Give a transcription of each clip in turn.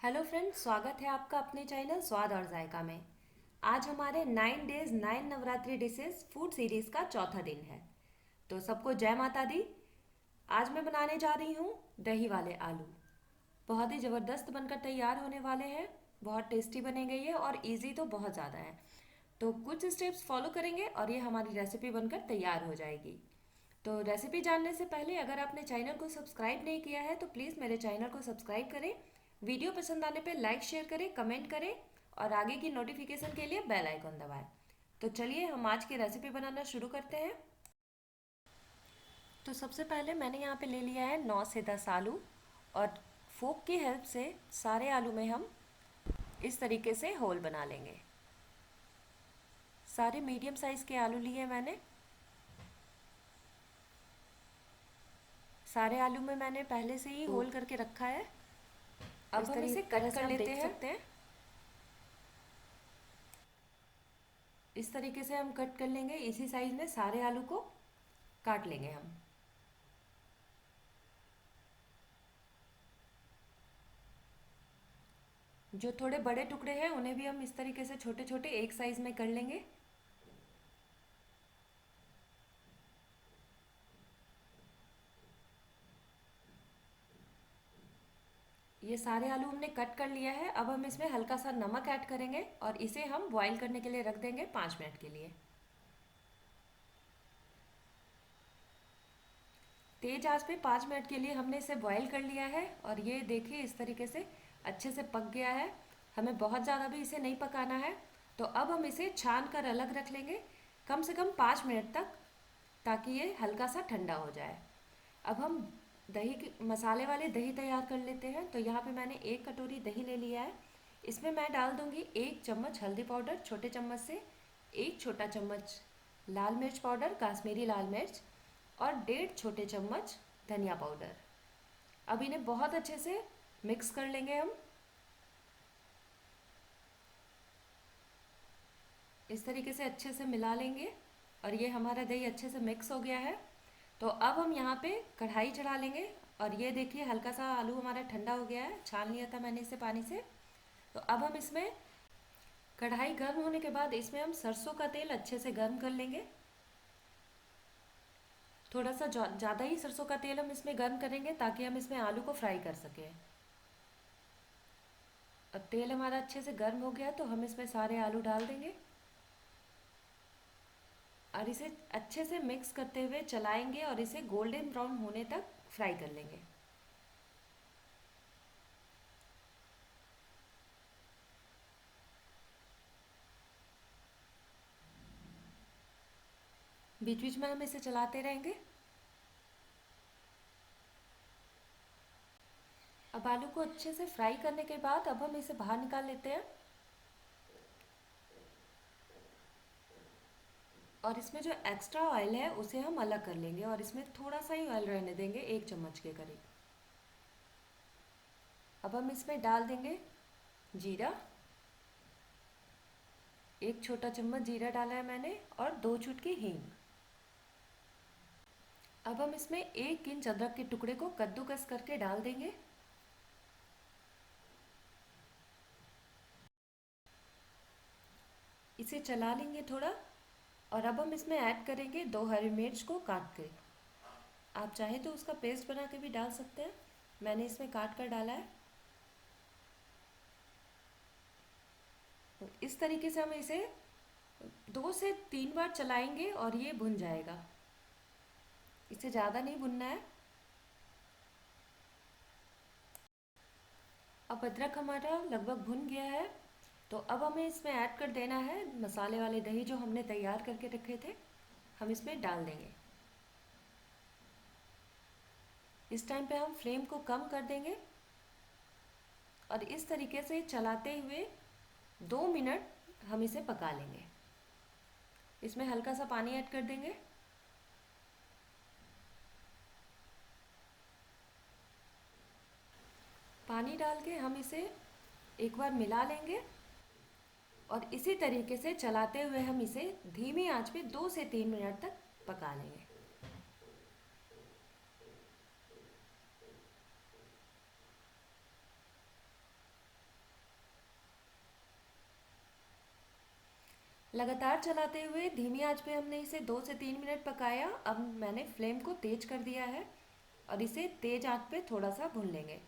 Hello friends, स्वागत है आपका अपने चैनल स्वाद और जायका में। आज हमारे 9 days 9 Navratri dishes food series का चौथा दिन है। तो सबको जय माता दी। आज मैं बनाने जा रही हूँ दही वाले आलू। बहुत ही ज़बरदस्त बनकर तैयार होने वाले हैं। बहुत टेस्टी बनेंगे ये और इजी तो बहुत ज़्यादा है। तो कुछ स्टेप्स फॉलो करेंगे और ये हमारी रेसिपी बनकर तैयार हो जाएगी। तो रेसिपी जानने से पहले अगर आपने चैनल को सब्सक्राइब नहीं किया है तो प्लीज़ मेरे चैनल को सब्सक्राइब करें। वीडियो पसंद आने पे लाइक शेयर करें, कमेंट करें और आगे की नोटिफिकेशन के लिए बेल आइकन दबाएं। तो चलिए हम आज की रेसिपी बनाना शुरू करते हैं। तो सबसे पहले मैंने यहाँ पे ले लिया है 9 से 10 आलू और फोक की हेल्प से सारे आलू में हम इस तरीके से होल बना लेंगे। सारे मीडियम साइज़ के आलू लिए मैंने। सारे आलू में मैंने पहले से ही होल करके रखा है। अब हम इसे कट कर लेते हैं। इस तरीके से हम कट कर लेंगे। इसी साइज में सारे आलू को काट लेंगे हम। जो थोड़े बड़े टुकड़े हैं उन्हें भी हम इस तरीके से छोटे छोटे एक साइज में कर लेंगे। ये सारे आलू हमने कट कर लिया है। अब हम इसमें हल्का सा नमक ऐड करेंगे और इसे हम बॉईल करने के लिए रख देंगे 5 मिनट के लिए। तेज आंच पे 5 मिनट के लिए हमने इसे बॉईल कर लिया है और ये देखिए इस तरीके से अच्छे से पक गया है। हमें बहुत ज़्यादा भी इसे नहीं पकाना है। तो अब हम इसे छान कर अलग रख लेंगे कम से कम 5 मिनट तक, ताकि ये हल्का सा ठंडा हो जाए। अब हम दही के मसाले वाले दही तैयार कर लेते हैं। तो यहाँ पे मैंने 1 कटोरी दही ले लिया है। इसमें मैं डाल दूँगी 1 चम्मच हल्दी पाउडर छोटे चम्मच से, 1 छोटा चम्मच लाल मिर्च पाउडर काश्मीरी लाल मिर्च और 1.5 छोटे चम्मच धनिया पाउडर। अब इन्हें बहुत अच्छे से मिक्स कर लेंगे हम। इस तरीके से अच्छे से मिला लेंगे और ये हमारा दही अच्छे से मिक्स हो गया है। तो अब हम यहाँ पे कढ़ाई चढ़ा लेंगे और ये देखिए हल्का सा आलू हमारा ठंडा हो गया है, छान लिया था मैंने इसे पानी से। तो अब हम इसमें कढ़ाई गर्म होने के बाद इसमें हम सरसों का तेल अच्छे से गर्म कर लेंगे। थोड़ा सा ज़्यादा ही सरसों का तेल हम इसमें गर्म करेंगे ताकि हम इसमें आलू को फ्राई कर सकें। अब तेल हमारा अच्छे से गर्म हो गया तो हम इसमें सारे आलू डाल देंगे और इसे अच्छे से मिक्स करते हुए चलाएंगे और इसे गोल्डन ब्राउन होने तक फ्राई कर लेंगे। बीच बीच में हम इसे चलाते रहेंगे। अब आलू को अच्छे से फ्राई करने के बाद अब हम इसे बाहर निकाल लेते हैं और इसमें जो एक्स्ट्रा ऑयल है उसे हम अलग कर लेंगे और इसमें थोड़ा सा ही ऑयल रहने देंगे, 1 चम्मच के करीब। अब हम इसमें डाल देंगे जीरा। 1 छोटा चम्मच जीरा डाला है मैंने और 2 चुटकी हींग। अब हम इसमें 1 इंच अदरक के टुकड़े को कद्दूकस करके डाल देंगे। इसे चला लेंगे थोड़ा और अब हम इसमें ऐड करेंगे 2 हरी मिर्च को काट के। आप चाहे तो उसका पेस्ट बना के भी डाल सकते हैं, मैंने इसमें काट कर डाला है। इस तरीके से हम इसे 2 से 3 बार चलाएंगे और ये भुन जाएगा। इसे ज़्यादा नहीं भुनना है। अब अदरक हमारा लगभग भुन गया है। तो अब हमें इसमें ऐड कर देना है मसाले वाले दही जो हमने तैयार करके रखे थे, हम इसमें डाल देंगे। इस टाइम पे हम फ्लेम को कम कर देंगे और इस तरीके से चलाते हुए 2 मिनट हम इसे पका लेंगे। इसमें हल्का सा पानी ऐड कर देंगे। पानी डाल के हम इसे एक बार मिला लेंगे और इसी तरीके से चलाते हुए हम इसे धीमी आंच पे 2 से 3 मिनट तक पका लेंगे। लगातार चलाते हुए धीमी आंच पे हमने इसे 2 से 3 मिनट पकाया। अब मैंने फ्लेम को तेज कर दिया है और इसे तेज आंच पे थोड़ा सा भून लेंगे।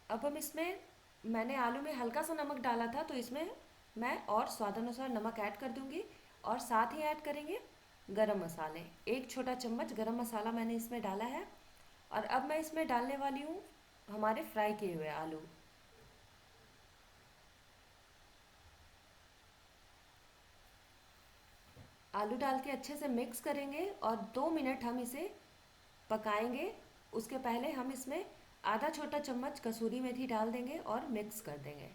अब हम इसमें, मैंने आलू में हल्का सा नमक डाला था तो इसमें मैं और स्वाद अनुसार नमक ऐड कर दूंगी। और साथ ही ऐड करेंगे गरम मसाले। 1 छोटा चम्मच गरम मसाला मैंने इसमें डाला है। और अब मैं इसमें डालने वाली हूँ हमारे फ्राई किए हुए आलू। आलू डाल के अच्छे से मिक्स करेंगे और 2 मिनट हम इसे पकाएंगे। उसके पहले हम इसमें ½ छोटा चम्मच कसूरी मेथी डाल देंगे और मिक्स कर देंगे।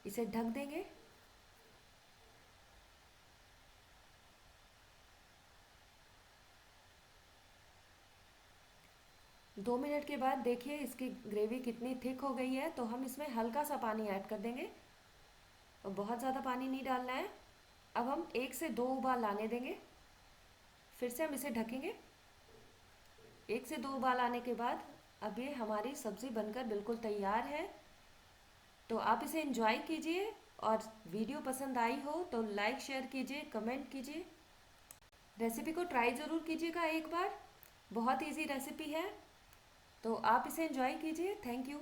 इसे ढक देंगे। 2 मिनट के बाद देखिए इसकी ग्रेवी कितनी थिक हो गई है, तो हम इसमें हल्का सा पानी ऐड कर देंगे और बहुत ज़्यादा पानी नहीं डालना है। अब हम 1 से 2 उबाल आने देंगे। फिर से हम इसे ढकेंगे। 1 से 2 उबाल आने के बाद अब ये हमारी सब्ज़ी बनकर बिल्कुल तैयार है। तो आप इसे एंजॉय कीजिए और वीडियो पसंद आई हो तो लाइक शेयर कीजिए, कमेंट कीजिए। रेसिपी को ट्राई ज़रूर कीजिएगा एक बार। बहुत इजी रेसिपी है, तो आप इसे एंजॉय कीजिए। Thank you.